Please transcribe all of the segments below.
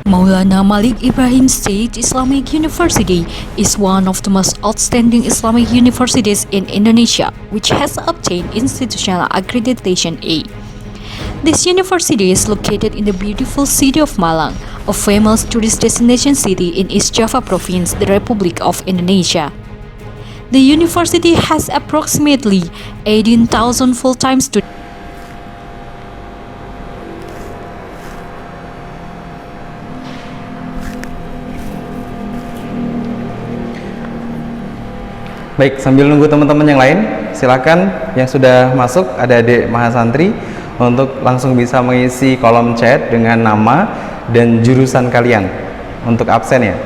Maulana Malik Ibrahim State Islamic University is one of the most outstanding Islamic universities in Indonesia, which has obtained institutional accreditation A. This university is located in the beautiful city of Malang, a famous tourist destination city in East Java Province, the Republic of Indonesia. The university has approximately 18,000 full-time students. Baik, sambil nunggu teman-teman yang lain, silakan yang sudah masuk, ada adik mahasantri, untuk langsung bisa mengisi kolom chat dengan nama dan jurusan kalian untuk absen ya.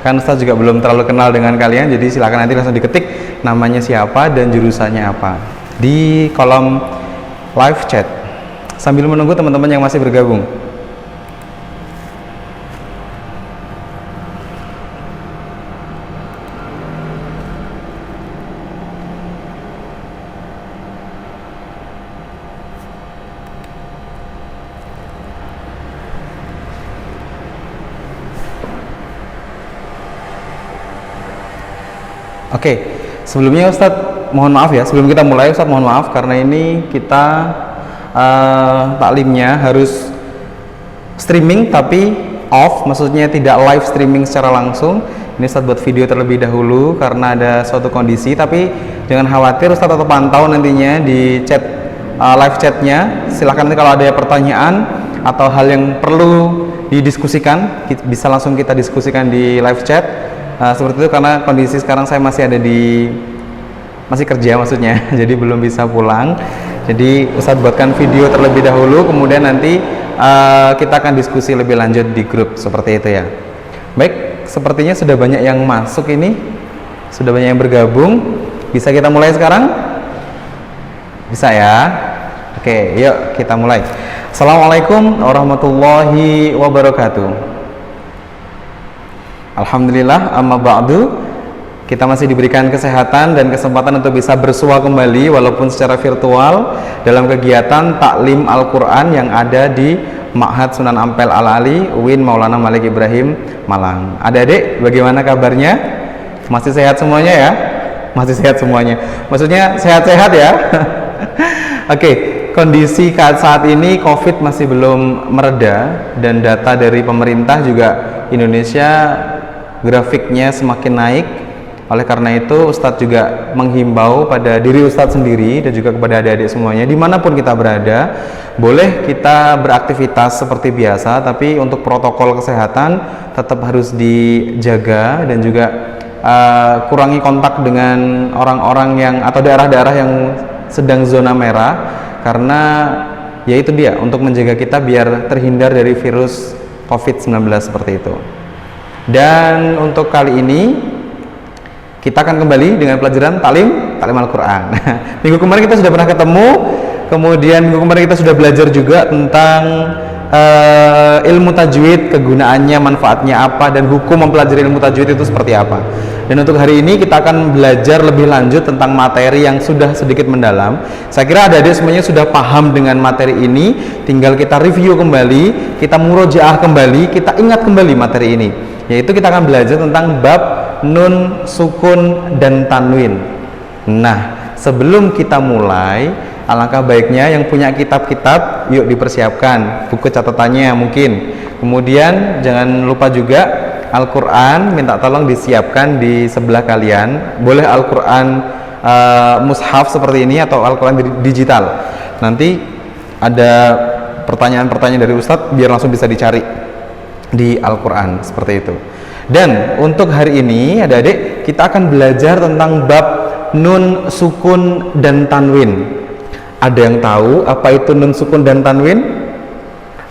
Kan Ustaz juga belum terlalu kenal dengan kalian, jadi silakan nanti langsung diketik namanya siapa dan jurusannya apa di kolom live chat sambil menunggu teman-teman yang masih bergabung. Oke, sebelumnya Ustadz mohon maaf ya, sebelum kita mulai Ustadz mohon maaf karena ini kita taklimnya harus streaming tapi off, maksudnya tidak live streaming secara langsung. Ini Ustadz buat video terlebih dahulu karena ada suatu kondisi, tapi jangan khawatir, Ustadz tetap pantau nantinya di chat live chatnya. Silahkan nanti kalau ada pertanyaan atau hal yang perlu didiskusikan, bisa langsung kita diskusikan di live chat. Seperti itu, karena kondisi sekarang saya masih masih kerja maksudnya, jadi belum bisa pulang. Jadi Ustadz buatkan video terlebih dahulu, kemudian nanti kita akan diskusi lebih lanjut di grup, seperti itu ya. Baik, sepertinya sudah banyak yang masuk ini, sudah banyak yang bergabung. Bisa kita mulai sekarang? Bisa ya? Oke, yuk kita mulai. Assalamualaikum warahmatullahi wabarakatuh. Alhamdulillah, amma ba'du, kita masih diberikan kesehatan dan kesempatan untuk bisa bersua kembali walaupun secara virtual dalam kegiatan taklim Al-Quran yang ada di Ma'had Sunan Ampel Al-Ali UIN Maulana Malik Ibrahim Malang. Adik-adik, bagaimana kabarnya? Masih sehat semuanya ya? Masih sehat semuanya, maksudnya sehat-sehat ya? Oke, kondisi saat ini COVID masih belum mereda dan data dari pemerintah juga Indonesia grafiknya semakin naik. Oleh karena itu Ustadz juga menghimbau pada diri Ustadz sendiri dan juga kepada adik-adik semuanya, dimanapun kita berada, boleh kita beraktivitas seperti biasa, tapi untuk protokol kesehatan tetap harus dijaga dan juga kurangi kontak dengan orang-orang yang atau daerah-daerah yang sedang zona merah, karena ya itu dia, untuk menjaga kita biar terhindar dari virus COVID-19 seperti itu. Dan untuk kali ini kita akan kembali dengan pelajaran taklim Al-Quran. Minggu kemarin kita sudah pernah ketemu, kemudian minggu kemarin kita sudah belajar juga tentang ilmu tajwid, kegunaannya, manfaatnya apa, dan hukum mempelajari ilmu tajwid itu seperti apa. Dan untuk hari ini kita akan belajar lebih lanjut tentang materi yang sudah sedikit mendalam. Saya kira adik-adik semuanya sudah paham dengan materi ini, tinggal kita review kembali, kita murojaah kembali, kita ingat kembali materi ini. Yaitu kita akan belajar tentang bab nun, sukun, dan tanwin. Nah, sebelum kita mulai, alangkah baiknya yang punya kitab-kitab, yuk dipersiapkan buku catatannya mungkin. Kemudian jangan lupa juga Al-Quran, minta tolong disiapkan di sebelah kalian. Boleh Al-Quran mushaf seperti ini atau Al-Quran digital. Nanti ada pertanyaan-pertanyaan dari Ustadz biar langsung bisa dicari di Al-Quran, seperti itu. Dan untuk hari ini adik-adik kita akan belajar tentang bab nun, sukun, dan tanwin. Ada yang tahu apa itu nun, sukun, dan tanwin?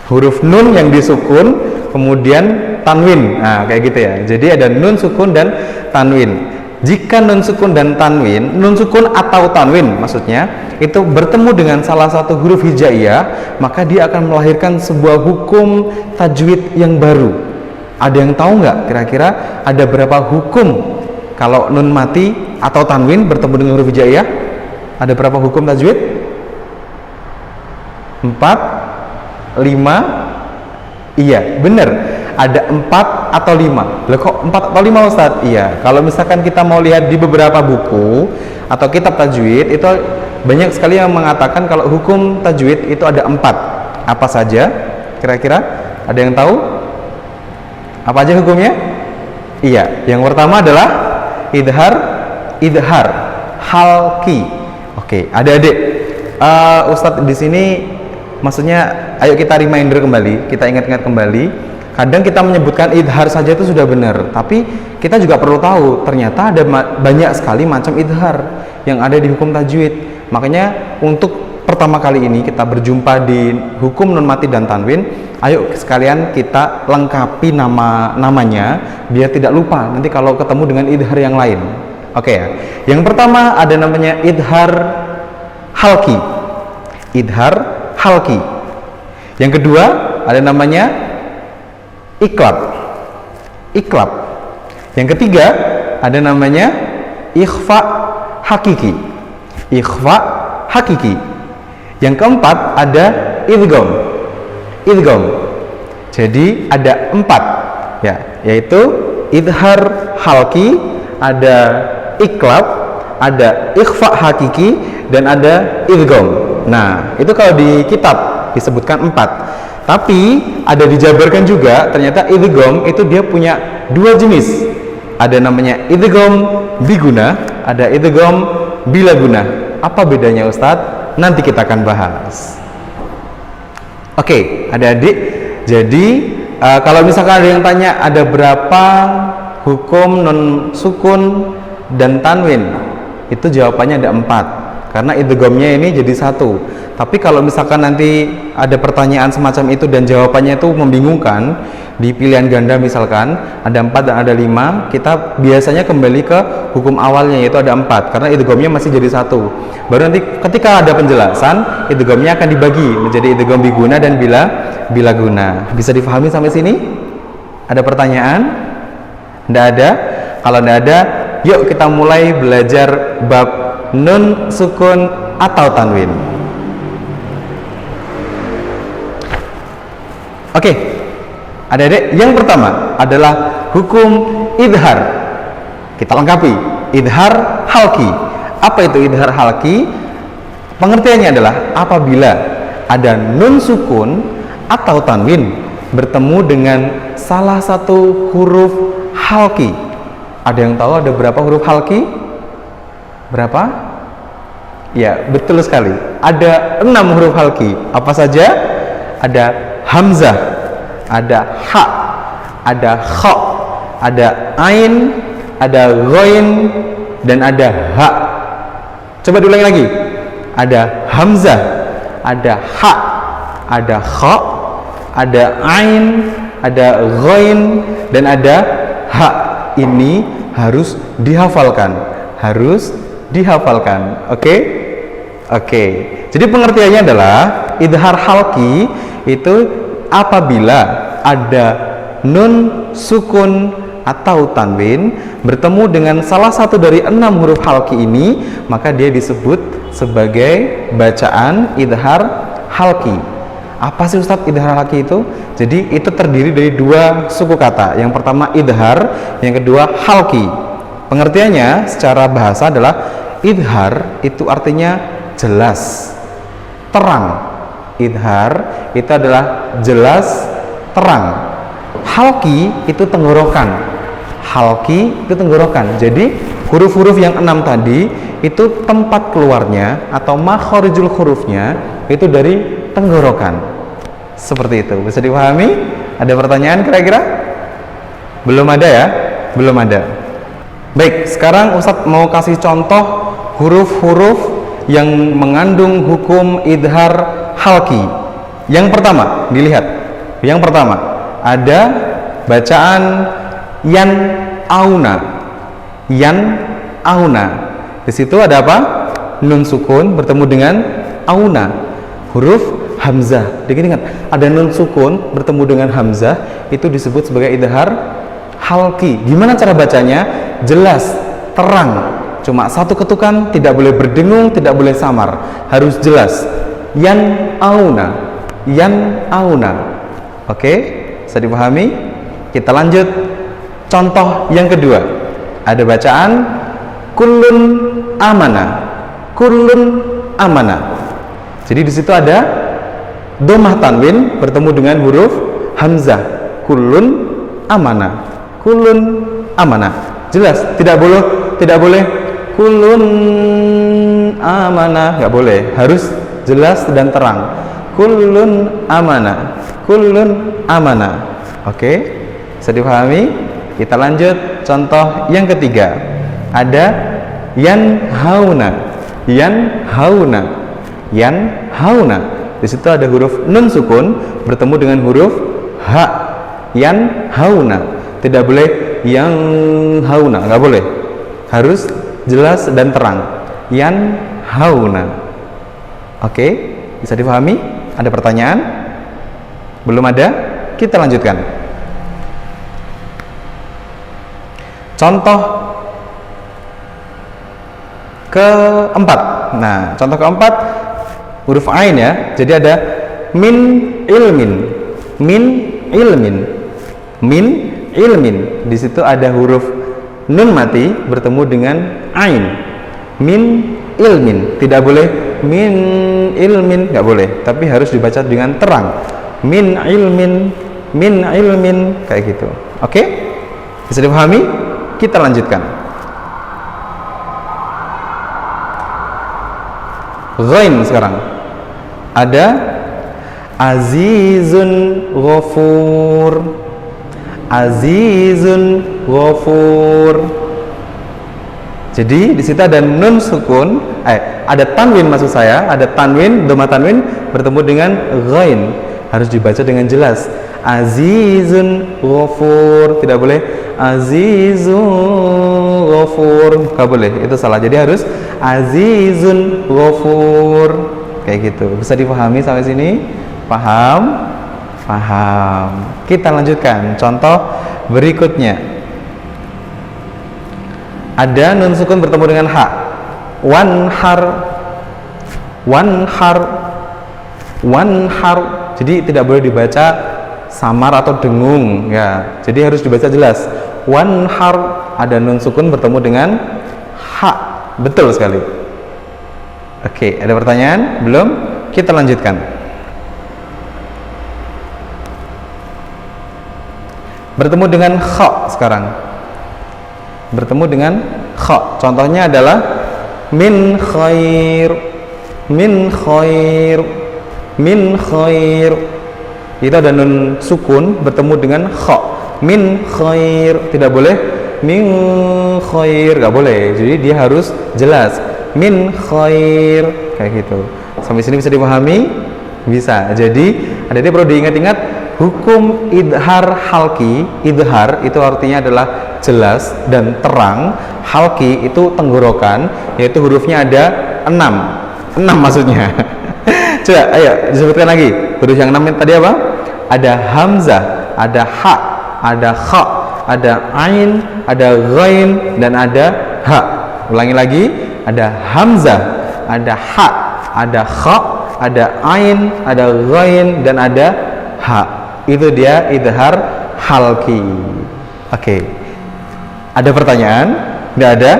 Huruf nun yang disukun, kemudian tanwin, nah kayak gitu ya. Jadi ada nun, sukun, dan tanwin. Jika nun, sukun, dan tanwin, nun, sukun atau tanwin maksudnya, itu bertemu dengan salah satu huruf hijaiyah, maka dia akan melahirkan sebuah hukum tajwid yang baru. Ada yang tahu nggak kira-kira ada berapa hukum kalau nun mati atau tanwin bertemu dengan huruf hijaiyah? Ada berapa hukum tajwid? 4, 5, iya benar. ada 4 atau 5. Loh kok 4 atau 5 Ustaz? Iya, kalau misalkan kita mau lihat di beberapa buku atau kitab tajwid, itu banyak sekali yang mengatakan kalau hukum tajwid itu ada 4. Apa saja? Kira-kira ada yang tahu? Apa aja hukumnya? Iya, yang pertama adalah idhar halki. Oke, adik-adik, Ustadz di sini maksudnya ayo kita reminder kembali, kita ingat-ingat kembali. Kadang kita menyebutkan idhar saja itu sudah benar, tapi kita juga perlu tahu ternyata ada banyak sekali macam idhar yang ada di hukum tajwid. Makanya untuk pertama kali ini kita berjumpa di hukum nun mati dan tanwin, ayo sekalian kita lengkapi namanya biar tidak lupa nanti kalau ketemu dengan idhar yang lain. Oke ya. Yang pertama ada namanya idhar halki. Idhar halki. Yang kedua ada namanya iklab. Iklab. Yang ketiga ada namanya ikhfa hakiki. Ikhfa hakiki. Yang keempat ada idgham. Idgham. Jadi ada 4 ya, yaitu idhar halki, ada iklab, ada ikhfa hakiki, dan ada idgham. Nah, itu kalau di kitab disebutkan 4. Tapi ada dijabarkan juga, ternyata idgham itu dia punya 2 jenis. Ada namanya idgham biguna, ada idgham bilaguna. Apa bedanya Ustadz? Nanti kita akan bahas. Oke, adik-adik. Jadi kalau misalkan ada yang tanya ada berapa hukum non sukun dan tanwin, itu jawabannya ada 4. Karena idghamnya ini jadi 1. Tapi kalau misalkan nanti ada pertanyaan semacam itu dan jawabannya itu membingungkan, di pilihan ganda misalkan ada 4 dan ada 5, kita biasanya kembali ke hukum awalnya, yaitu ada 4, karena idghamnya masih jadi 1. Baru nanti ketika ada penjelasan, idghamnya akan dibagi menjadi idgham biguna dan bilaguna. Bisa difahami sampai sini? Ada pertanyaan? Tidak ada? Kalau tidak ada, yuk kita mulai belajar bab nun sukun atau tanwin. Oke, adik-adik, yang pertama adalah hukum idhar. Kita lengkapi. Idhar halki. Apa itu idhar halki? Pengertiannya adalah apabila ada nun sukun atau tanwin bertemu dengan salah satu huruf halki. Ada yang tahu ada berapa huruf halki? Berapa? Ya, betul sekali. Ada 6 huruf halki. Apa saja? Ada hamzah, ada ha, ada kha, ada ain, ada ghain, dan ada ha. Coba diulangi lagi. Ada hamzah, ada ha, ada kha, ada ain, ada ghain, dan ada ha. Ini harus dihafalkan. Harus dihafalkan. Oke? Oke. Jadi pengertiannya adalah idhar halki itu apabila ada nun sukun atau tanwin bertemu dengan salah satu dari 6 huruf halki ini, maka dia disebut sebagai bacaan idhar halki. Apa sih Ustadz idhar halki itu? Jadi itu terdiri dari 2 suku kata. Yang pertama idhar, yang kedua halki. Pengertiannya secara bahasa adalah idhar itu artinya jelas, terang. Idhar itu adalah jelas, terang. Halki itu tenggorokan. Halki itu tenggorokan. Jadi huruf-huruf yang 6 tadi itu tempat keluarnya atau makhorijul hurufnya itu dari tenggorokan. Seperti itu. Bisa dipahami? Ada pertanyaan kira-kira? Belum ada ya? Belum ada. Baik, sekarang Ustadz mau kasih contoh huruf-huruf yang mengandung hukum idhar halki. Yang pertama, dilihat. Yang pertama, ada bacaan yan auna. Yan auna. Di situ ada apa? Nun sukun bertemu dengan auna. Huruf hamzah. Ingat, ada nun sukun bertemu dengan hamzah, itu disebut sebagai idhar halki. Gimana cara bacanya? Jelas, terang. Cuma 1 ketukan, tidak boleh berdengung, tidak boleh samar. Harus jelas. Yan auna. Yan auna. Oke? Bisa dipahami? Kita lanjut contoh yang kedua. Ada bacaan kullun amana. Kullun amana. Jadi di situ ada dhammah tanwin bertemu dengan huruf hamzah. Kullun amana. Kullun amana. Jelas, tidak boleh kullun amana, nggak boleh. Harus jelas dan terang. Kullun amana. Kullun amana. Oke, bisa dipahami? Kita lanjut contoh yang ketiga. Ada yanhauna. Yanhauna. Yanhauna. Di situ ada huruf nun sukun bertemu dengan huruf ha. Yanhauna. Tidak boleh yang hauna, nggak boleh. Harus jelas dan terang. Yanhauna. Oke, bisa dipahami? Ada pertanyaan? Belum ada? Kita lanjutkan. Contoh keempat. Nah, contoh keempat huruf ain ya. Jadi ada min ilmin. Min ilmin. Min ilmin. Di situ ada huruf nun mati bertemu dengan ain. Min ilmin. Tidak boleh min ilmin, nggak boleh. Tapi harus dibaca dengan terang. Min ilmin, min ilmin, kayak gitu. Oke? Bisa dipahami? Kita lanjutkan. Ghain sekarang. Ada azizun ghafur. Azizun ghafur. Jadi di situ ada nun sukun, ada tanwin maksud saya, ada tanwin, dhammah tanwin bertemu dengan ghain. Harus dibaca dengan jelas. Azizun ghafur. Tidak boleh azizun ghafur. Enggak boleh, itu salah. Jadi harus azizun ghafur. Kayak gitu. Bisa dipahami sampai sini? Paham? Paham. Kita lanjutkan contoh berikutnya. Ada nun sukun bertemu dengan ha. Wanhar. Wanhar. Wanhar. Jadi tidak boleh dibaca samar atau dengung ya. Jadi harus dibaca jelas. Wanhar. Ada nun sukun bertemu dengan ha. Betul sekali. Oke, ada pertanyaan? Belum? Kita lanjutkan. Bertemu dengan kha sekarang. Bertemu dengan kha. Contohnya adalah min khair. Min khair. Min khair. Itu ada nun sukun bertemu dengan kha. Min khair. Tidak boleh min khair, nggak boleh. Jadi dia harus jelas. Min khair, kayak gitu. Sampai sini bisa dipahami? Bisa. Jadi ada dia perlu diingat-ingat hukum idhar halki. Idhar itu artinya adalah jelas dan terang. Halki itu tenggorokan, yaitu hurufnya ada 6 maksudnya. Coba ayo disebutkan lagi. Huruf yang 6 tadi apa? Ada hamzah, ada ha, ada kha, ada ain, ada ghain, dan ada ha. Ulangi lagi. Ada hamzah, ada ha, ada kha, ada ain, ada ghain, dan ada ha. Itu dia idhar halki. Oke. Ada pertanyaan? Tidak ada?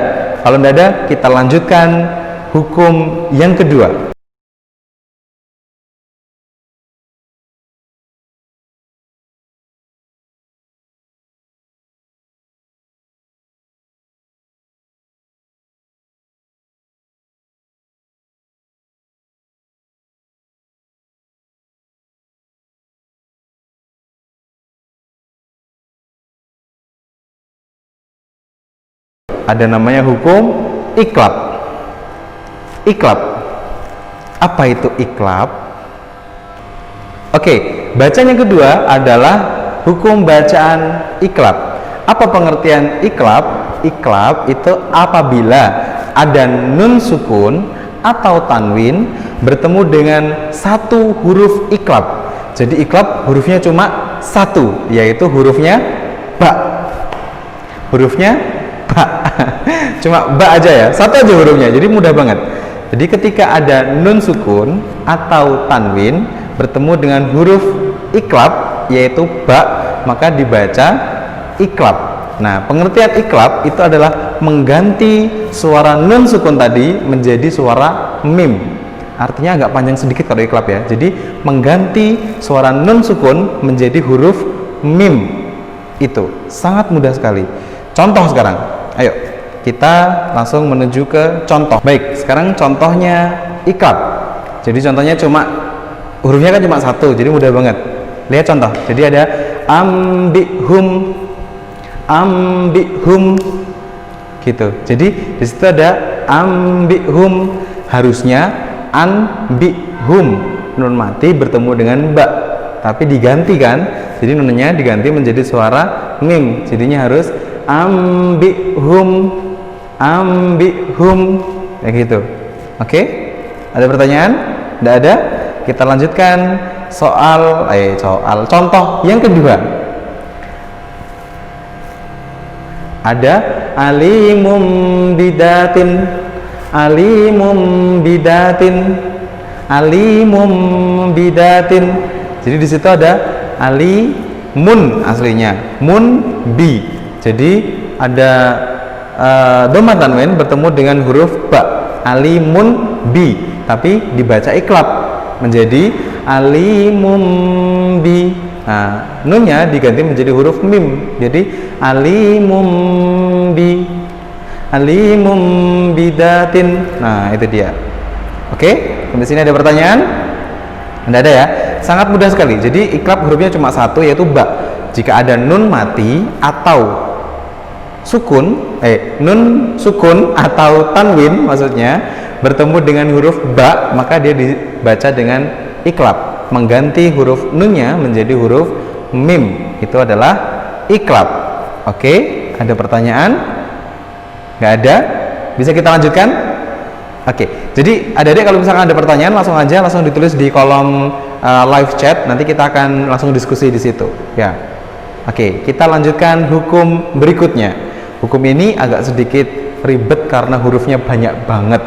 Kalau tidak ada, kita lanjutkan hukum yang kedua. Ada namanya hukum iklab. Iklab. Apa itu iklab? Oke, bacaan yang kedua adalah hukum bacaan iklab. Apa pengertian iklab? Iklab itu apabila ada nun sukun atau tanwin bertemu dengan satu huruf iklab. Jadi iklab hurufnya cuma satu, yaitu hurufnya ba. Hurufnya ba. Cuma ba aja ya, satu aja hurufnya, jadi mudah banget. Jadi ketika ada nun sukun atau tanwin bertemu dengan huruf iklab yaitu ba, maka dibaca iklab. Nah, pengertian iklab itu adalah mengganti suara nun sukun tadi menjadi suara mim. Artinya agak panjang sedikit kalau iklab ya. Jadi mengganti suara nun sukun menjadi huruf mim. Itu sangat mudah sekali. Contoh sekarang. Ayo, kita langsung menuju ke contoh. Baik, sekarang contohnya iklab. Jadi contohnya cuma hurufnya kan cuma satu, jadi mudah banget. Lihat contoh. Jadi ada ambihum, ambihum, gitu. Jadi di situ ada ambihum, harusnya anbihum, nun mati bertemu dengan ba, tapi diganti kan. Jadi nunnya diganti menjadi suara mim. Jadinya harus ambihum, ambihum, kayak gitu. Oke? Ada pertanyaan? Tidak ada? Kita lanjutkan soal contoh yang kedua. Ada alimum bidatin, alimum bidatin, alimum bidatin. Jadi di situ ada alimun aslinya, mun bi. Jadi ada dhamma tanwin bertemu dengan huruf ba, alimun bi, tapi dibaca iklab menjadi alimum bi. Nah, nunnya diganti menjadi huruf mim. Jadi alimum bi, alimum bidatin. Nah, itu dia. Oke, sampai sini ada pertanyaan? Tidak ada ya? Sangat mudah sekali. Jadi iklab hurufnya cuma satu, yaitu ba. Jika ada nun mati atau sukun, nun sukun atau tanwin maksudnya bertemu dengan huruf ba, maka dia dibaca dengan iklab, mengganti huruf nunnya menjadi huruf mim. Itu adalah iklab. Oke, ada pertanyaan? Nggak ada? Bisa kita lanjutkan? Oke, jadi adik-adik kalau misalkan ada pertanyaan langsung ditulis di kolom live chat, nanti kita akan langsung diskusi di situ ya. Oke, kita lanjutkan hukum berikutnya. Hukum ini agak sedikit ribet karena hurufnya banyak banget.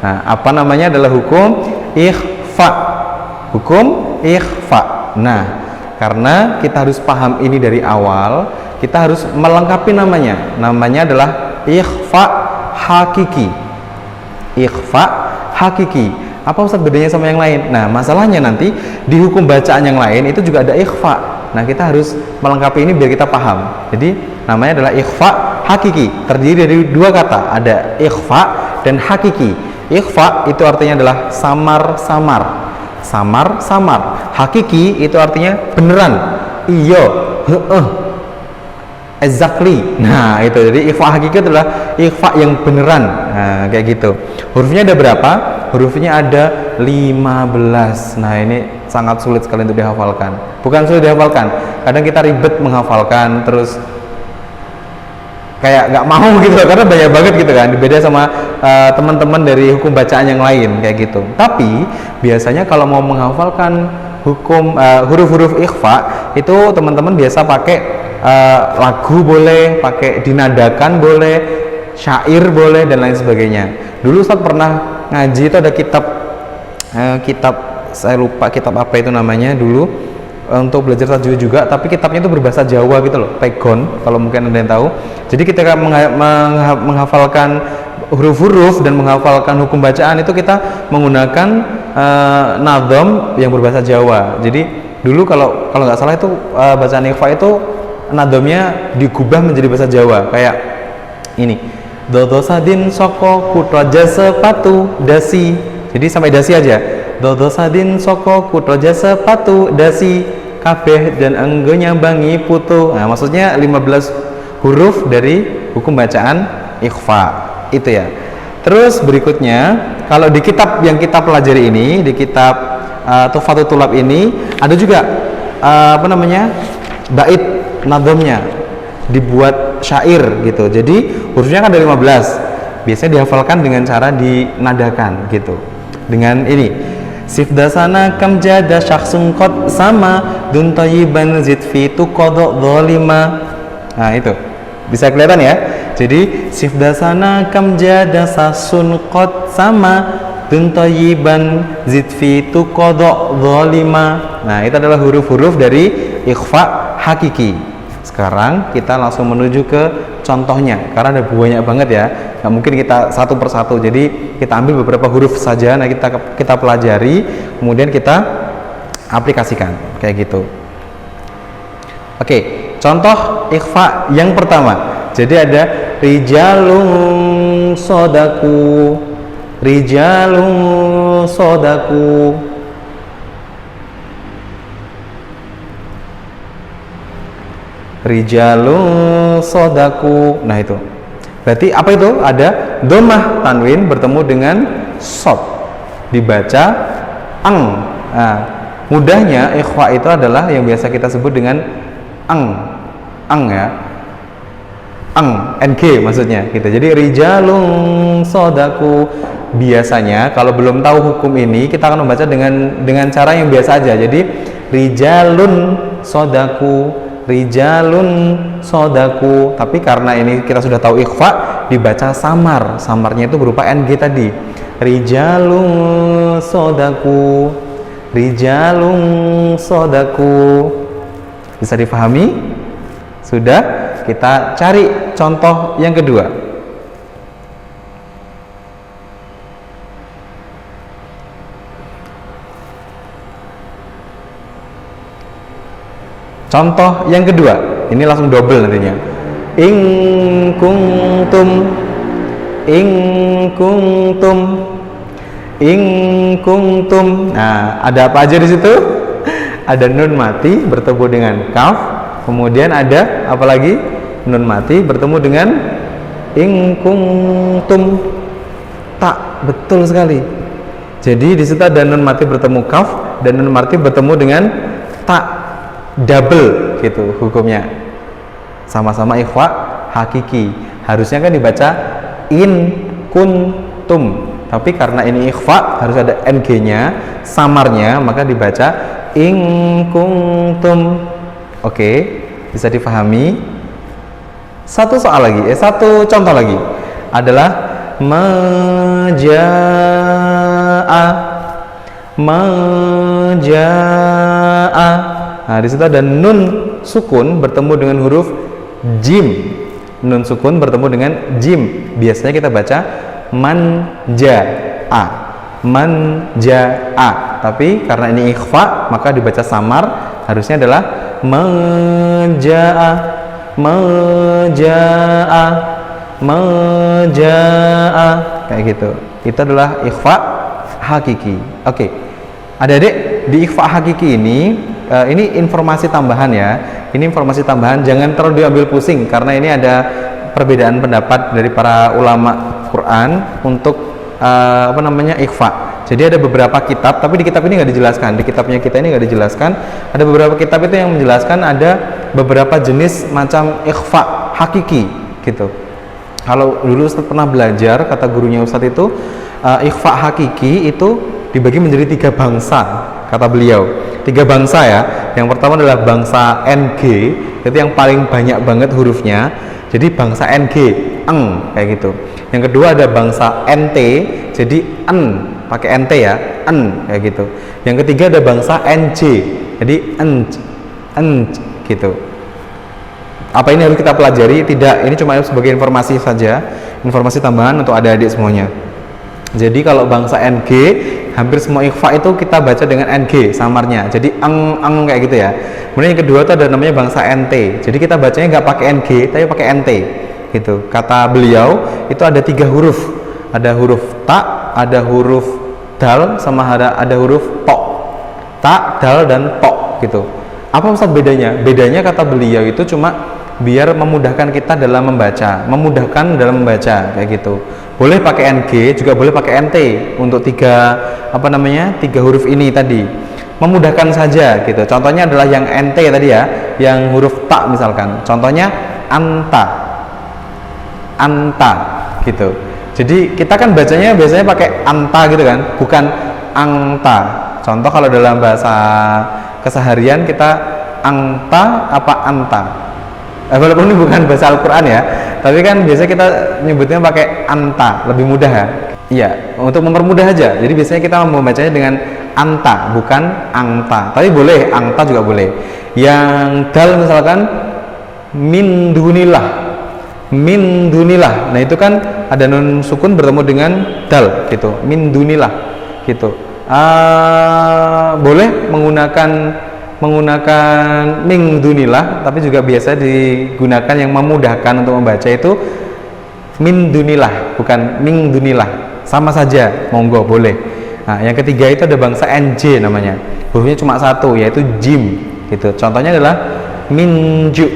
Nah, apa namanya? Adalah hukum ikhfa. Hukum ikhfa. Nah, karena kita harus paham ini dari awal, kita harus melengkapi namanya. Namanya adalah ikhfa hakiki. Ikhfa hakiki. Apa Ustaz bedanya sama yang lain? Nah, masalahnya nanti di hukum bacaan yang lain itu juga ada ikhfa. Nah, kita harus melengkapi ini biar kita paham. Jadi, namanya adalah ikhfa hakiki. Terdiri dari dua kata, ada ikhfa dan hakiki. Ikhfa itu artinya adalah samar-samar. Samar-samar. Hakiki itu artinya beneran. Iya, exactly. Nah, itu. Jadi ikhfa hakiki adalah ikhfa yang beneran. Nah, kayak gitu. Hurufnya ada berapa? Hurufnya ada 15. Nah, ini sangat sulit sekali untuk dihafalkan. Bukan sulit dihafalkan, kadang kita ribet menghafalkan, terus kayak nggak mau gitu, karena banyak banget gitu kan. Beda sama teman-teman dari hukum bacaan yang lain kayak gitu. Tapi biasanya kalau mau menghafalkan hukum huruf-huruf ikhfa itu teman-teman biasa pakai lagu boleh, pakai dinadakan boleh, syair boleh, dan lain sebagainya. Dulu Ustaz pernah ngaji itu ada kitab saya lupa kitab apa itu namanya dulu untuk belajar tajwid juga, tapi kitabnya itu berbahasa Jawa gitu loh, Pegon kalau mungkin ada yang tahu. Jadi ketika menghafalkan huruf-huruf dan menghafalkan hukum bacaan itu kita menggunakan nadham yang berbahasa Jawa. Jadi dulu kalau nggak salah itu bacaan ikhfa itu nadhamnya digubah menjadi bahasa Jawa kayak ini. Dodo sadin soko kutoja sepatu dasi. Jadi sampai dasi aja. Dodo sadin soko kutoja sepatu dasi kabeh dan enggo nyambangi putu. Nah, maksudnya 15 huruf dari hukum bacaan ikhfa. Itu ya. Terus berikutnya, kalau di kitab yang kita pelajari ini, di kitab Tuhfatul Thulab ini ada juga bait nadhamnya dibuat syair gitu. Jadi hurufnya kan ada 15. Biasanya dihafalkan dengan cara dinadakan gitu. Dengan ini. Sifdasana kam jada syakhsun qad sama dun tayyiban zid fi tuqadha dzalima. Nah, itu. Bisa kelihatan ya? Jadi sifdasana kam jada syakhsun qad sama dun tayyiban zid fi tuqadha dzalima. Nah, itu adalah huruf-huruf dari ikhfa hakiki. Sekarang kita langsung menuju ke contohnya, karena ada banyak banget ya, nggak mungkin kita satu persatu. Jadi kita ambil beberapa huruf saja, nah kita pelajari, kemudian kita aplikasikan kayak gitu. Oke, contoh ikhfa yang pertama. Jadi ada rijalun sodaku, rijalun sodaku. Rijalun sodaku. Nah itu berarti apa itu? Ada dhammah tanwin bertemu dengan shad, dibaca ang. Nah, mudahnya ikhfa itu adalah yang biasa kita sebut dengan ang ya, ang ng maksudnya gitu. Jadi rijalun sodaku. Biasanya kalau belum tahu hukum ini, kita akan membaca dengan cara yang biasa aja. Jadi rijalun sodaku, rijalun sodaku. Tapi karena ini kita sudah tahu ikhfa, dibaca samar. Samarnya itu berupa ng tadi. Rijalun sodaku, rijalun sodaku. Bisa dipahami? Sudah? Kita cari contoh yang kedua. Contoh yang kedua, ini langsung double nantinya. In kuntum, in kuntum, in kuntum. Nah, ada apa aja di situ? Ada nun mati bertemu dengan kaf, kemudian ada apa lagi? Nun mati bertemu dengan in kuntum. Tak, betul sekali. Jadi di situ ada nun mati bertemu kaf dan nun mati bertemu dengan tak. Double gitu hukumnya, sama-sama ikhfa hakiki. Harusnya kan dibaca in kuntum, tapi karena ini ikhfa harus ada ng-nya, samarnya, maka dibaca in kuntum. Oke, bisa difahami? Satu soal lagi, satu contoh lagi adalah maja'a, maja'a. Nah, di situ ada nun sukun bertemu dengan huruf jim. Nun sukun bertemu dengan jim. Biasanya kita baca manja'a, manja'a. Tapi karena ini ikhfa, maka dibaca samar. Harusnya adalah manja'a, manja'a, manja'a. Kayak gitu. Itu adalah ikhfa hakiki. Oke. Adik-adik, di ikhfa hakiki ini informasi tambahan ya. Ini informasi tambahan, jangan terlalu diambil pusing karena ini ada perbedaan pendapat dari para ulama Quran untuk ikhfa. Jadi ada beberapa kitab, tapi di kitab ini nggak dijelaskan. Di kitabnya kita ini nggak dijelaskan. Ada beberapa kitab itu yang menjelaskan ada beberapa jenis macam ikhfa hakiki gitu. Kalau dulu Ustaz pernah belajar, kata gurunya Ustaz itu ikhfa hakiki itu dibagi menjadi 3 bangsa, kata beliau. 3 bangsa ya. Yang pertama adalah bangsa NG, itu yang paling banyak banget hurufnya. Jadi bangsa NG, eng kayak gitu. Yang kedua ada bangsa NT, jadi en pakai NT ya, en kayak gitu. Yang ketiga ada bangsa NJ, jadi en gitu. Apa ini harus kita pelajari? Tidak, ini cuma sebagai informasi saja, informasi tambahan untuk adik-adik semuanya. Jadi kalau bangsa NG, hampir semua ikhfa itu kita baca dengan NG samarnya. Jadi ang kayak gitu ya. Kemudian yang kedua itu ada namanya bangsa NT. Jadi kita bacanya nggak pakai NG, tapi pakai NT. Gitu. Kata beliau itu ada 3 huruf. Ada huruf ta, ada huruf dal, sama ada huruf to. Ta, dal, dan to. Gitu. Apa Ustaz bedanya? Bedanya kata beliau itu cuma biar memudahkan kita dalam membaca, memudahkan dalam membaca kayak gitu. Boleh pakai NG, juga boleh pakai NT untuk 3 huruf ini tadi. Memudahkan saja gitu. Contohnya adalah yang NT tadi ya, yang huruf ta misalkan. Contohnya anta. Anta gitu. Jadi kita kan bacanya biasanya pakai anta gitu kan, bukan angta. Contoh kalau dalam bahasa keseharian kita angta apa anta. Walaupun ini bukan bahasa Al-Quran ya, tapi kan biasanya kita nyebutnya pakai anta, lebih mudah ya. Iya, untuk mempermudah aja. Jadi biasanya kita membacanya dengan anta, bukan angta. Tapi boleh, angta juga boleh. Yang dal misalkan min dunillah, min dunillah. Nah itu kan ada nun sukun bertemu dengan dal gitu, min dunillah gitu. Boleh menggunakan min dunillah, tapi juga biasa digunakan yang memudahkan untuk membaca itu min dunillah, bukan min dunillah. Sama saja, monggo boleh. Nah, yang ketiga itu ada bangsa NJ namanya. Hurufnya cuma satu, yaitu jim gitu. Contohnya adalah minju.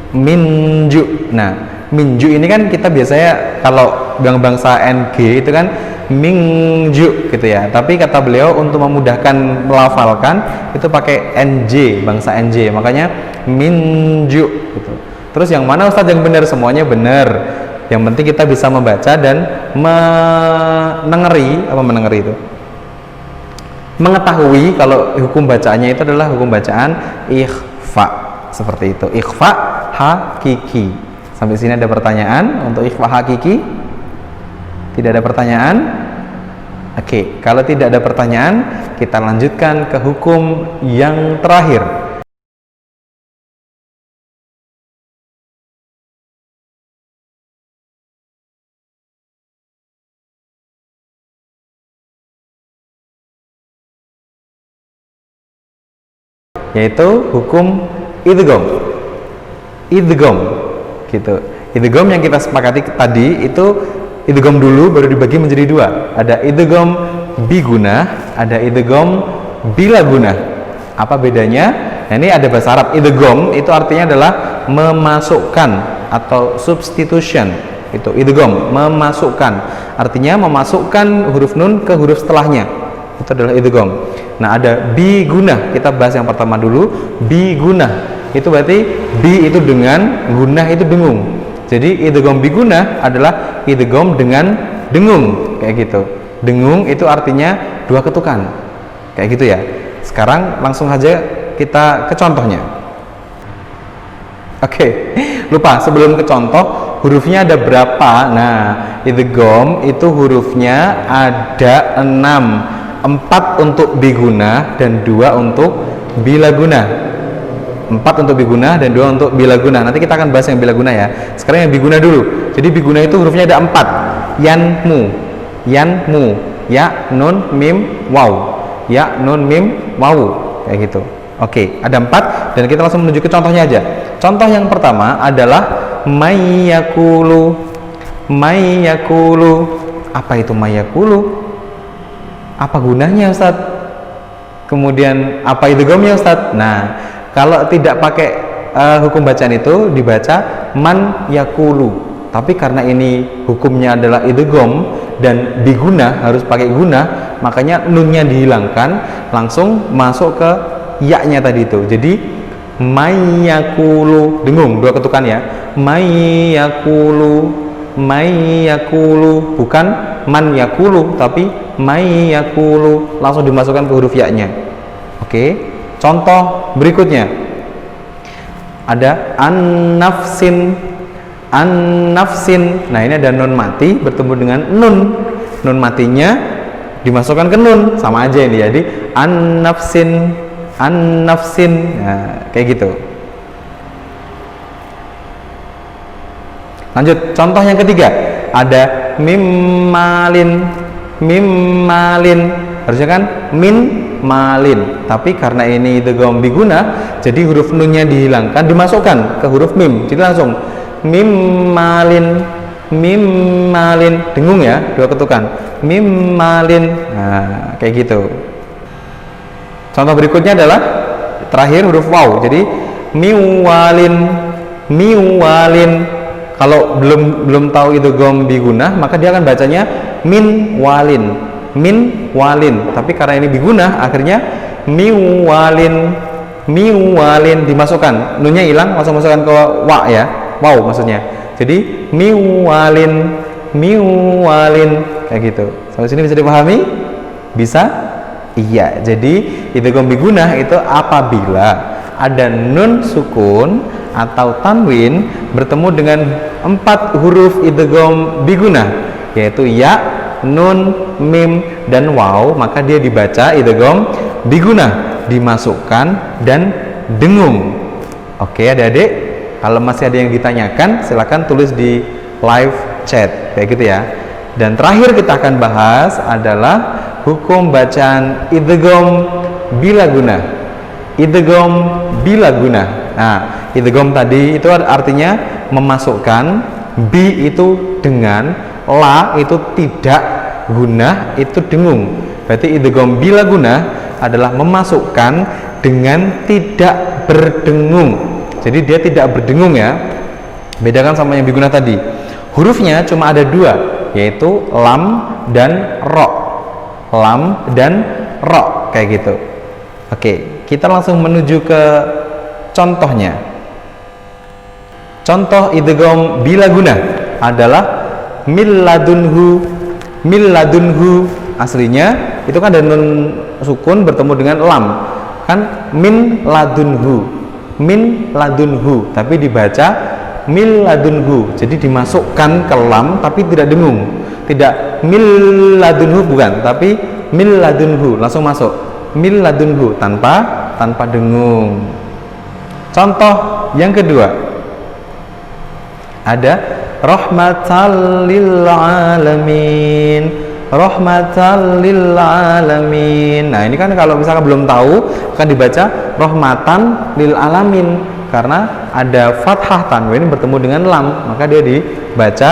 Minju. Nah, minju ini kan kita biasanya kalau bangsa NG itu kan mingju gitu ya, tapi kata beliau untuk memudahkan melafalkan itu pakai NJ, bangsa NJ, makanya minju gitu. Terus yang mana Ustadz yang benar? Semuanya benar, yang penting kita bisa membaca dan menengeri itu mengetahui kalau hukum bacaannya itu adalah hukum bacaan ikhfa, seperti itu, ikhfa hakiki. Sampai sini ada pertanyaan untuk ikhfa hakiki? Tidak ada pertanyaan? Oke, kalau tidak ada pertanyaan, kita lanjutkan ke hukum yang terakhir. Yaitu hukum idgham. Idgham gitu. Idgham yang kita sepakati tadi itu idgham dulu baru dibagi menjadi dua. Ada idgham bigunah, ada idgham bila gunah. Apa bedanya? Nah, ini ada bahasa Arab. Idgham itu artinya adalah memasukkan atau substitution. Itu idgham, memasukkan. Artinya memasukkan huruf nun ke huruf setelahnya. Itu adalah idgham. Nah, ada bi gunah. Kita bahas yang pertama dulu. Bi gunah. Itu berarti bi itu dengan, gunah itu dengung. Jadi idgham bi gunah adalah idgham dengan dengung, kayak gitu. Dengung itu artinya dua ketukan. Kayak gitu ya. Sekarang langsung aja kita ke contohnya. Oke. Lupa, sebelum ke contoh, hurufnya ada berapa? Nah, idgham itu hurufnya ada 6. 4 untuk bigunah dan 2 untuk bilagunah. 4 untuk bigunah dan 2 untuk bilagunah. Nanti kita akan bahas yang bilagunah ya. Sekarang yang bigunah dulu. Jadi bigunah itu hurufnya ada 4. Yanmu, yanmu, ya, nun, mim, waw. Ya, nun, mim, waw. Kayak gitu. Oke, ada 4 dan kita langsung menuju ke contohnya aja. Contoh yang pertama adalah mayyakulu. Mayyakulu. Apa itu mayyakulu? Apa gunanya Ustaz? Kemudian apa idghamnya Ustaz? Nah, kalau tidak pakai hukum bacaan itu dibaca man yakulu. Tapi karena ini hukumnya adalah idgham dan diguna harus pakai guna, makanya nunnya dihilangkan, langsung masuk ke ya-nya tadi itu. Jadi mayyakulu, dengung dua ketukan ya. Mayyakulu, mayyakulu, bukan man yakulu tapi mayyakulu, langsung dimasukkan ke huruf ya-nya. Oke, contoh berikutnya ada an-nafsin. An-nafsin. Nah, ini ada nun mati bertemu dengan nun. Nun matinya dimasukkan ke nun, sama aja ini. Jadi an-nafsin, an-nafsin. Nah, kayak gitu. Lanjut, contoh yang ketiga ada mimmalin. Mimmalin, harusnya kan min malin, tapi karena ini idgham biguna, jadi huruf nunnya dihilangkan, dimasukkan ke huruf mim, jadi langsung mimmalin. Mimmalin, dengung ya, dua ketukan, mimmalin. Nah, kayak gitu. Contoh berikutnya adalah terakhir huruf waw, jadi miwalin. Miwalin. Kalau belum tahu idgham bigunah, maka dia akan bacanya min walin. Min walin. Tapi karena ini bigunah, akhirnya miwalin. Miwalin, dimasukkan. Nunnya hilang, langsung masukkan ke wa ya. Wow maksudnya. Jadi miwalin. Miwalin. Kayak gitu. Sampai sini bisa dipahami? Bisa? Iya. Jadi idgham bigunah itu apabila ada nun sukun atau tanwin bertemu dengan 4 huruf idgham bigunah, yaitu ya, nun, mim, dan waw, maka dia dibaca idgham bigunah, dimasukkan dan dengung. Oke adik-adik, kalau masih ada yang ditanyakan silahkan tulis di live chat kayak gitu ya. Dan terakhir kita akan bahas adalah hukum bacaan idgham bila guna. Idgham bila guna. Nah, idgham tadi itu artinya memasukkan, bi itu dengan, la itu tidak, guna itu dengung. Berarti idgham bila guna adalah memasukkan dengan tidak berdengung. Jadi dia tidak berdengung ya. Bedakan sama yang biguna tadi. Hurufnya cuma ada dua, yaitu lam dan ro. Lam dan ro kayak gitu. Oke, kita langsung menuju ke contohnya. Contoh idgham bila guna adalah mil ladunhu. Mil ladunhu aslinya itu kan ada nun sukun bertemu dengan lam. Kan min ladunhu. Min ladunhu, tapi dibaca mil ladunhu, jadi dimasukkan ke lam tapi tidak dengung. Tidak mil ladunhu bukan, tapi mil ladunhu langsung masuk mil ladunhu tanpa dengung. Contoh yang kedua ada rahmatan lil alamin. Rahmatan lil alamin. Nah, ini kan kalau misalkan belum tahu akan dibaca rahmatan lil alamin karena ada fathah tanwin bertemu dengan lam, maka dia dibaca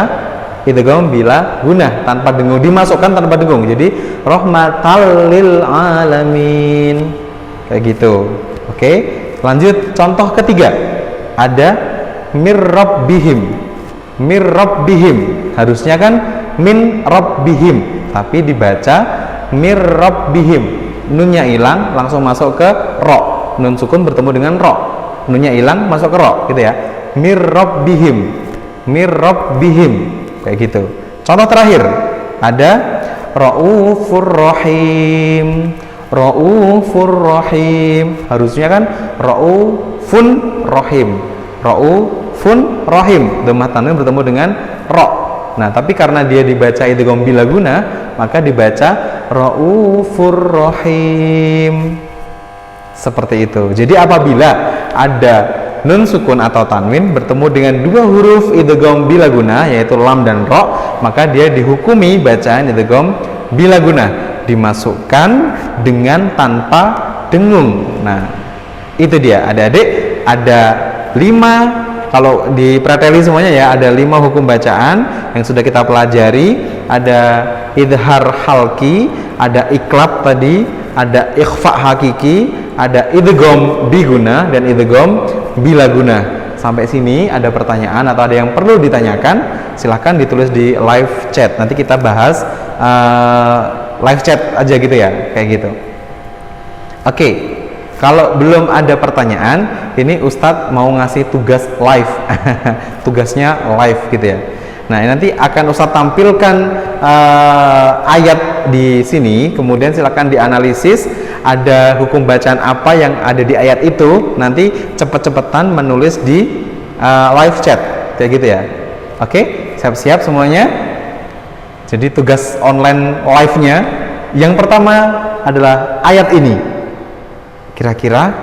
idgham bila guna tanpa dengung, dimasukkan tanpa dengung. Jadi rahmatan lil alamin. Kayak gitu. Oke, lanjut contoh ketiga. Ada mir rabbihim. Mir rabbihim. Harusnya kan min rabbihim, tapi dibaca mir rabbihim. Nunnya hilang langsung masuk ke ro. Nun sukun bertemu dengan ro. Nunnya hilang masuk ke ro gitu ya. Mir rabbihim. Mir rabbihim. Kayak gitu. Contoh terakhir ada raufur rahim. Raufur rahim. Harusnya kan raufun rahim. Raufun rahim. Dhammah tanwin bertemu dengan ro. Nah, tapi karena dia dibaca idgham bila guna, maka dibaca raufur rahim. Seperti itu. Jadi apabila ada nun sukun atau tanwin bertemu dengan dua huruf idgham bila guna, yaitu lam dan ro, maka dia dihukumi bacaan idgham bila guna, dimasukkan dengan tanpa dengung. Nah, itu dia adik-adik, ada 5. Kalau di preteli semuanya ya, ada 5 hukum bacaan yang sudah kita pelajari. Ada idhar halki, ada iklab tadi, ada ikhfa hakiki, ada idgham biguna dan idgham bila guna. Sampai sini ada pertanyaan atau ada yang perlu ditanyakan, silahkan ditulis di live chat. Nanti kita bahas live chat aja gitu ya, kayak gitu. Oke. Kalau belum ada pertanyaan, ini Ustadz mau ngasih tugas live. Tugasnya live gitu ya. Nah, nanti akan Ustadz tampilkan ayat di sini, kemudian silakan dianalisis ada hukum bacaan apa yang ada di ayat itu. Nanti cepet-cepetan menulis di live chat kayak gitu ya. Oke, siap-siap semuanya. Jadi tugas online live-nya yang pertama adalah ayat ini. Kira-kira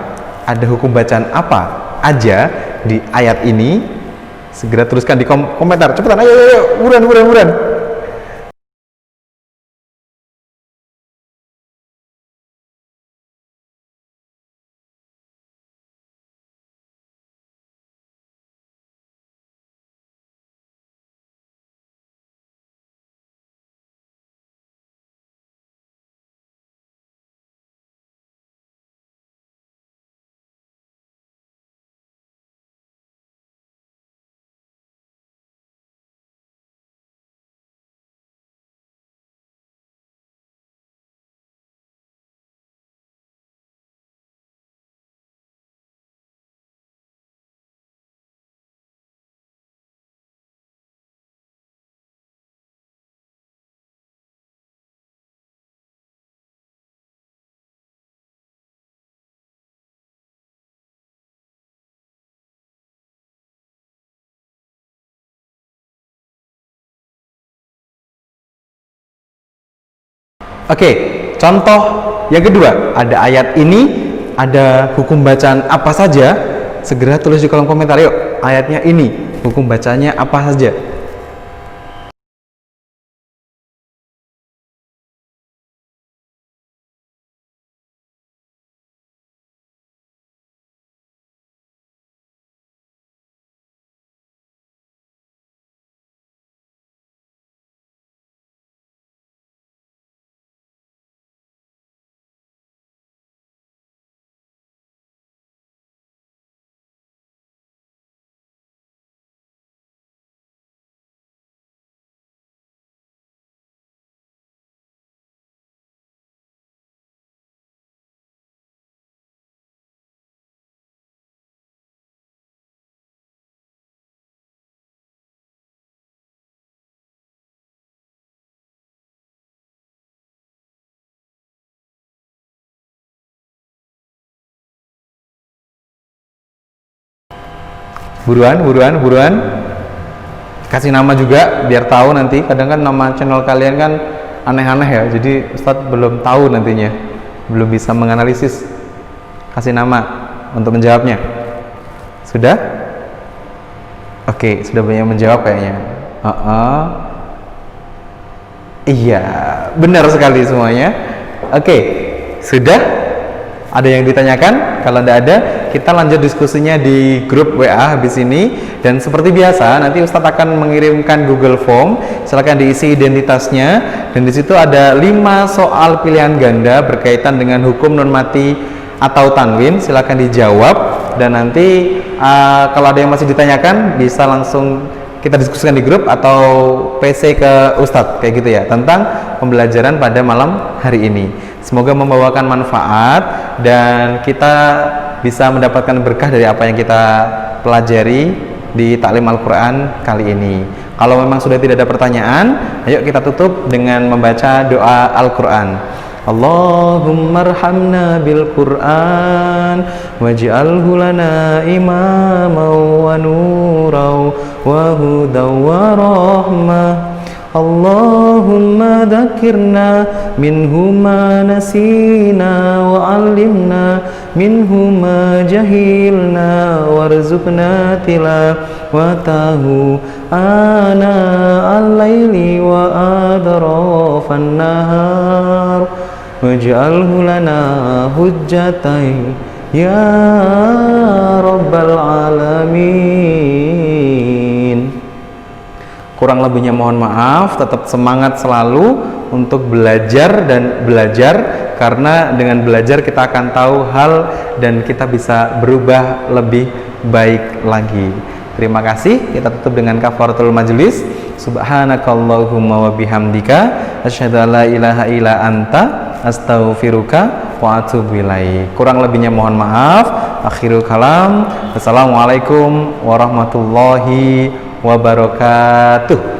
ada hukum bacaan apa aja di ayat ini? Segera tuliskan di komentar. Cepetan, ayo, buruan. Oke, contoh yang kedua, ada ayat ini ada hukum bacaan apa saja, segera tulis di kolom komentar. Yuk, ayatnya ini, hukum bacanya apa saja? Buruan. Kasih nama juga biar tahu nanti. Kadang kan nama channel kalian kan aneh-aneh ya. Jadi Ustadz belum tahu nantinya, belum bisa menganalisis. Kasih nama untuk menjawabnya. Sudah? Oke, sudah banyak menjawab kayaknya. Iya, benar sekali semuanya. Oke, sudah? Ada yang ditanyakan? Kalau tidak ada, kita lanjut diskusinya di grup WA habis ini. Dan seperti biasa, nanti Ustadz akan mengirimkan Google Form. Silakan diisi identitasnya. Dan di situ ada 5 soal pilihan ganda berkaitan dengan hukum non mati atau tanwin. Silakan dijawab. Dan nanti kalau ada yang masih ditanyakan, bisa langsung kita diskusikan di grup atau PC ke Ustadz kayak gitu ya, tentang pembelajaran pada malam hari ini. Semoga membawakan manfaat dan kita bisa mendapatkan berkah dari apa yang kita pelajari di taklim Al-Quran kali ini. Kalau memang sudah tidak ada pertanyaan, ayo kita tutup dengan membaca doa Al-Quran. Allahumma arhamna bil Qur'an waj'alhu lana imaman wa nuran wa hudan wa rahmah. Allahumma dzakirna minhu ma nasina wa 'allimna minhu ma jahilna warzuqna tilawatahu ana al-laili wa adrafan nahar waj'alhu lana hujjatan ya rabbal alamin. Kurang lebihnya mohon maaf, tetap semangat selalu untuk belajar dan belajar, karena dengan belajar kita akan tahu hal dan kita bisa berubah lebih baik lagi. Terima kasih. Kita tutup dengan kafaratul majlis. Subhanakallahumma wa bihamdika asyhadu an la ilaha illa anta astaghfiruka wa atubu ilaik. Kurang lebihnya mohon maaf. Akhirul kalam. Assalamualaikum warahmatullahi wabarakatuh.